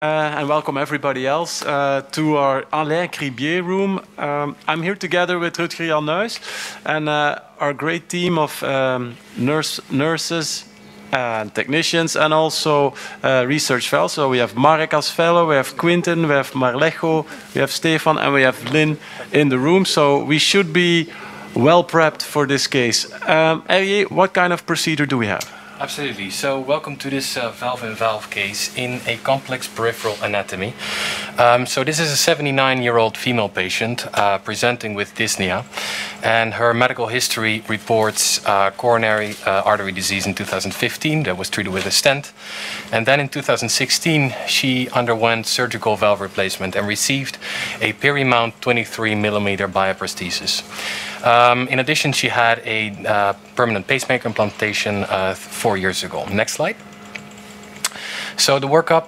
And welcome everybody else to our Alain Cribier room. I'm here together with Rutger Jan Nuys and our great team of nurses and technicians and also research fellows. So we have Marek as fellow, we have Quinten, we have Marlejo, we have Stefan and we have Lynn in the room. So we should be well prepped for this case. Herrier, what kind of procedure do we have? Absolutely. So welcome to this valve-in-valve case in a complex peripheral anatomy. So this is a 79-year-old female patient presenting with dyspnea, and her medical history reports coronary artery disease in 2015 that was treated with a stent. And then in 2016, she underwent surgical valve replacement and received a peri-mount 23mm bioprosthesis. In addition, she had a permanent pacemaker implantation 4 years ago. Next slide. So the workup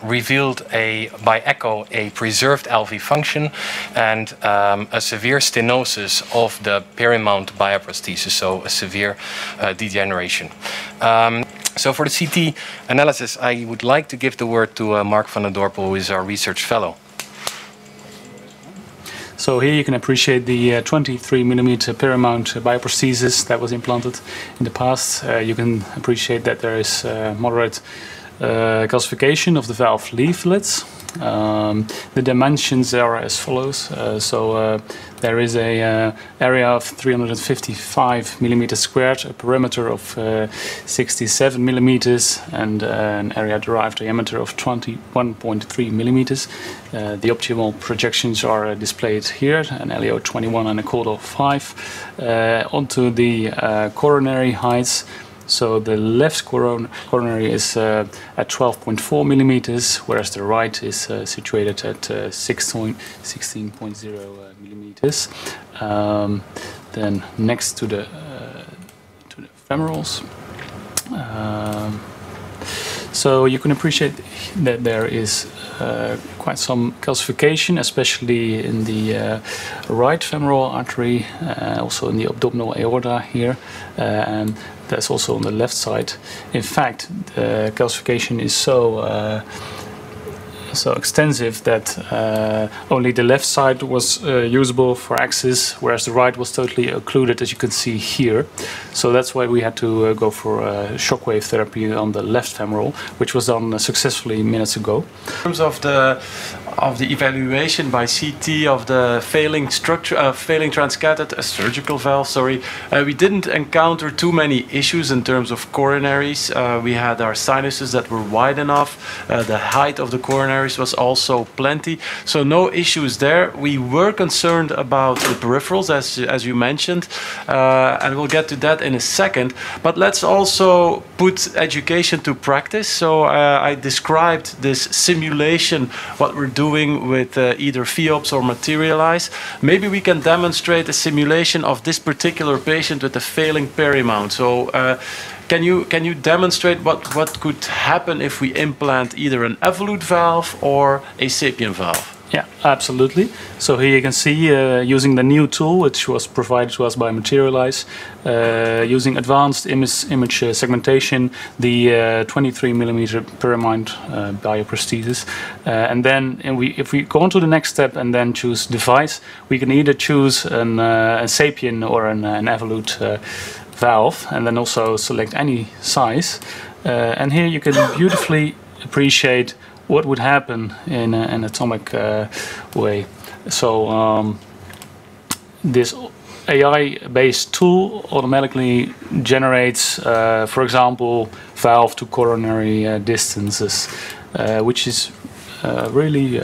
revealed by echo a preserved LV function and a severe stenosis of the peri-mount bioprosthesis, so a severe degeneration. So for the CT analysis, I would like to give the word to Mark van der Dorpel, who is our research fellow. So here you can appreciate the 23mm peri-mount bioprosthesis that was implanted in the past. You can appreciate that there is moderate calcification of the valve leaflets. The dimensions are as follows. There is a area of 355mm squared, a perimeter of 67mm, and an area derived diameter of 21.3mm. The optimal projections are displayed here, an LEO 21 and a Cordal 5, onto the coronary heights. So the left coronary is at 12.4mm, whereas the right is situated at 16.0mm. Then next to the femorals. So you can appreciate that there is quite some calcification, especially in the right femoral artery, also in the abdominal aorta here, and that's also on the left side. In fact, the calcification is so extensive that only the left side was usable for access, whereas the right was totally occluded, as you can see here. So that's why we had to go for shockwave therapy on the left femoral, which was done successfully minutes ago. In terms of the evaluation by CT of the failing structure, failing transcatheter surgical valve, we didn't encounter too many issues in terms of coronaries. We had our sinuses that were wide enough. The height of the coronaries was also plenty, so no issues there. We were concerned about the peripherals, as you mentioned, and we'll get to that in a second. But let's also put education to practice. So I described this simulation, what we're doing with either FIOPS or Materialize. Maybe we can demonstrate a simulation of this particular patient with a failing peri-mount. So can you demonstrate what could happen if we implant either an evolute valve or a SAPIEN valve? Yeah, absolutely. So here you can see using the new tool, which was provided to us by Materialize, using advanced image segmentation, the 23mm peri-mount bioprosthesis, and then if we go on to the next step and then choose device, we can either choose a SAPIEN or an evolute valve, and then also select any size. And here you can beautifully appreciate what would happen in an anatomic way. So this AI-based tool automatically generates, for example, valve to coronary distances, which is really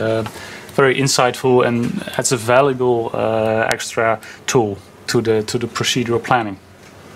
very insightful and adds a valuable extra tool to the procedural planning.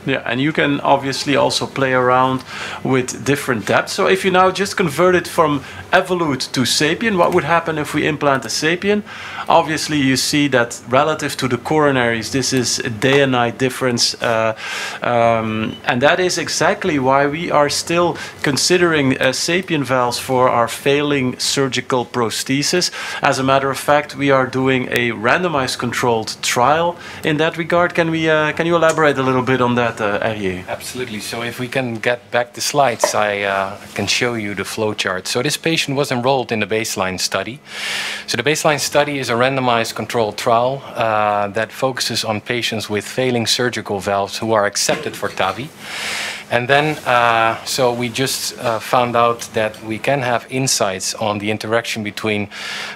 Yeah, and you can obviously also play around with different depths. So if you now just convert it from evolute to SAPIEN, what would happen if we implant a SAPIEN? Obviously, you see that relative to the coronaries, this is a day and night difference. And that is exactly why we are still considering SAPIEN valves for our failing surgical prosthesis. As a matter of fact, we are doing a randomized controlled trial in that regard. Can you elaborate a little bit on that, Herrier. Absolutely. So if we can get back the slides, I can show you the flow chart. So this patient was enrolled in the baseline study. So the baseline study is a randomized controlled trial that focuses on patients with failing surgical valves who are accepted for TAVI. And then, so we just found out that we can have insights on the interaction between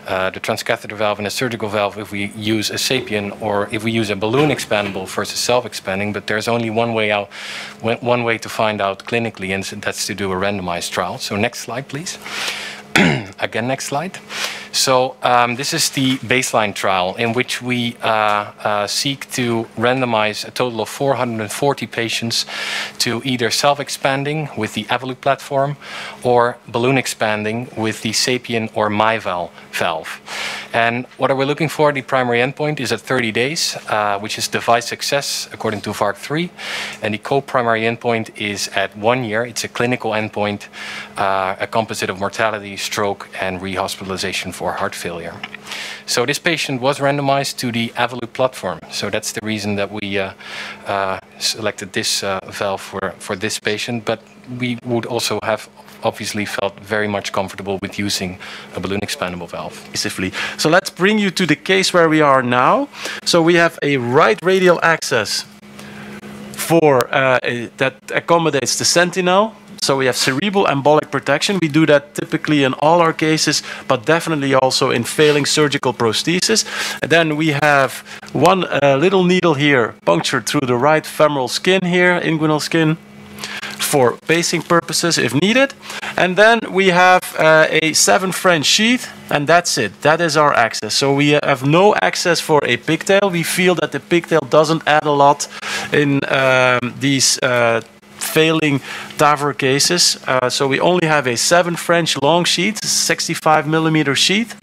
the transcatheter valve and a surgical valve if we use a sapien or if we use a balloon expandable versus self-expanding. But there's only one way out, one way to find out clinically, and that's to do a randomized trial. So next slide, please. Again, next slide. So this is the baseline trial in which we seek to randomize a total of 440 patients to either self-expanding with the Evolut platform or balloon expanding with the Sapien or MyVal valve. And what are we looking for? The primary endpoint is at 30 days, which is device success according to VARC 3. And the co-primary endpoint is at 1 year. It's a clinical endpoint, a composite of mortality, stroke, and rehospitalization for heart failure. So this patient was randomized to the Evolut platform. So that's the reason that we selected this valve for this patient. But we would also have obviously felt very much comfortable with using a balloon expandable valve. So let's bring you to the case where we are now. So we have a right radial access for that accommodates the sentinel. So we have cerebral embolic protection. We do that typically in all our cases, but definitely also in failing surgical prosthesis. And then we have one little needle here punctured through the right femoral skin here, inguinal skin, for pacing purposes if needed. And then we have a 7 French sheath, and that's it. That is our access. So we have no access for a pigtail. We feel that the pigtail doesn't add a lot in these failing TAVR cases. So we only have a 7 French long sheath, 65 millimeter sheath.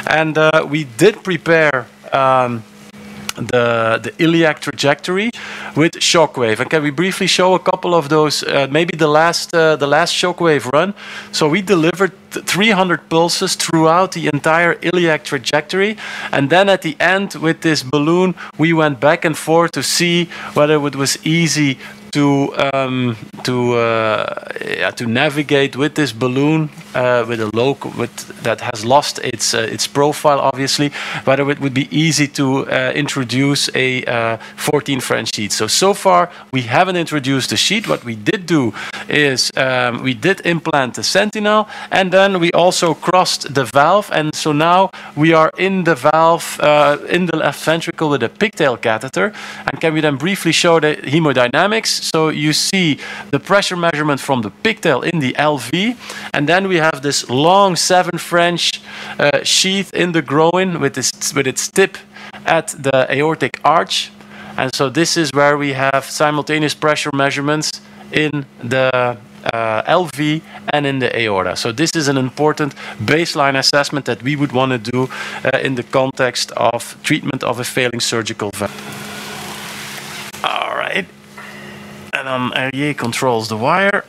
And we did prepare the iliac trajectory with shockwave. And can we briefly show a couple of those, maybe the last shockwave run? So we delivered 300 pulses throughout the entire iliac trajectory, and then at the end with this balloon we went back and forth to see whether it was easy to navigate with this balloon with a that has lost its profile, obviously, whether it would be easy to introduce a 14 French sheet. So far we haven't introduced the sheet. What we did do is we did implant the sentinel, and then we also crossed the valve, and so now we are in the valve in the left ventricle with a pigtail catheter. And can we then briefly show the hemodynamics? So you see the pressure measurement from the pigtail in the LV, and then we have this long 7 French sheath in the groin with its tip at the aortic arch. And so this is where we have simultaneous pressure measurements in the LV and in the aorta. So this is an important baseline assessment that we would want to do in the context of treatment of a failing surgical valve. All right. And Herrier controls the wire.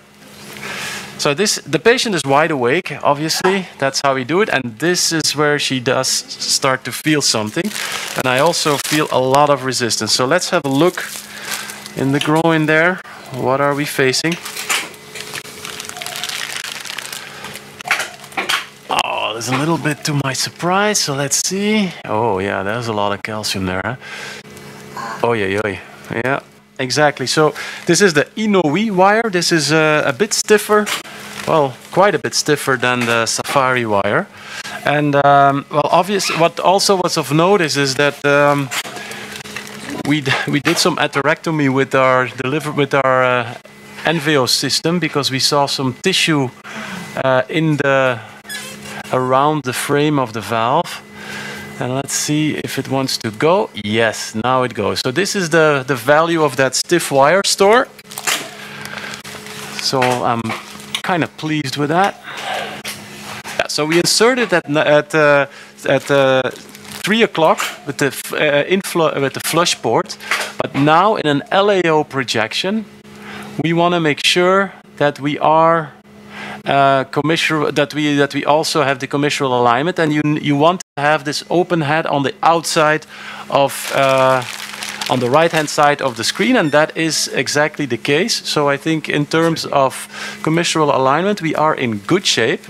So the patient is wide awake, obviously. That's how we do it. And this is where she does start to feel something. And I also feel a lot of resistance. So let's have a look in the groin there. What are we facing? Oh, there's a little bit to my surprise. So let's see. Oh, yeah, there's a lot of calcium there. Huh? Oh, yeah. Yeah. Exactly. So this is the III wire. This is a bit stiffer, well, quite a bit stiffer than the Safari wire. And well, obviously, what also was of notice is that we did some atherectomy with our NVO system because we saw some tissue around the frame of the valve. And let's see if it wants to go. Yes, now it goes. So this is the value of that stiff wire store. So I'm kind of pleased with that. Yeah, so we inserted at 3 o'clock with the flush port. But now in an LAO projection, we want to make sure that we are that we also have the commissural alignment, and you want to have this open head on the outside of on the right-hand side of the screen, and that is exactly the case. So I think in terms of commissural alignment, we are in good shape.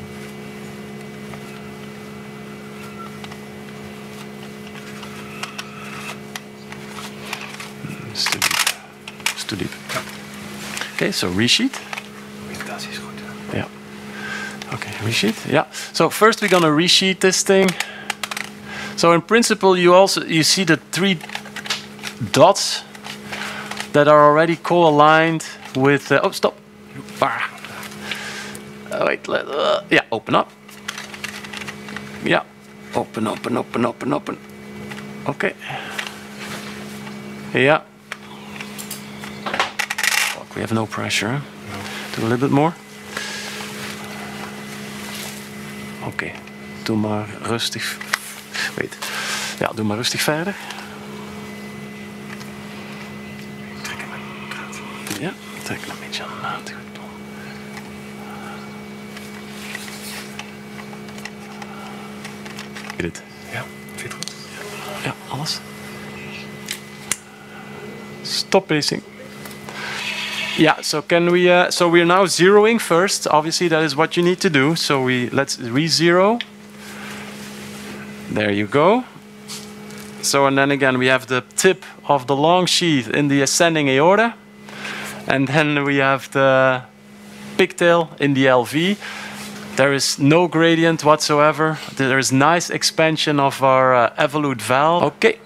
It's too deep. Okay, so resheet. Yeah. Okay, resheet. Yeah. So first we're gonna resheet this thing. So in principle, you see the 3 dots that are already co-aligned with. Oh, stop. Wait. Yeah, open up. Yeah, open. Okay. Yeah. We have no pressure. Huh? No. Do a little bit more. Oké. Doe maar rustig. Wait. Ja, doe maar rustig verder. Trek hem aan. Ja, trek hem een beetje aan de naad. Dit. Ja, vind je het goed? Ja, alles. Stop pacing. Yeah, so can we? So we're now zeroing first. Obviously, that is what you need to do. So let's re-zero. There you go. So and then again, we have the tip of the long sheath in the ascending aorta, and then we have the pigtail in the LV. There is no gradient whatsoever. There is nice expansion of our evolute valve. Okay.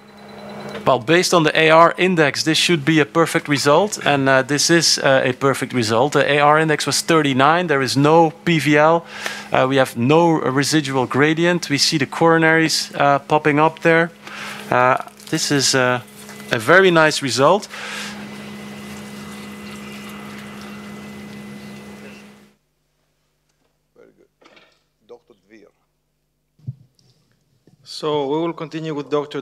Well, based on the AR index, this should be a perfect result, and this is a perfect result. The AR index was 39. There is no PVL. We have no residual gradient. We see the coronaries popping up there. This is a very nice result. Very good. Dr. Dvir. So we will continue with Dr.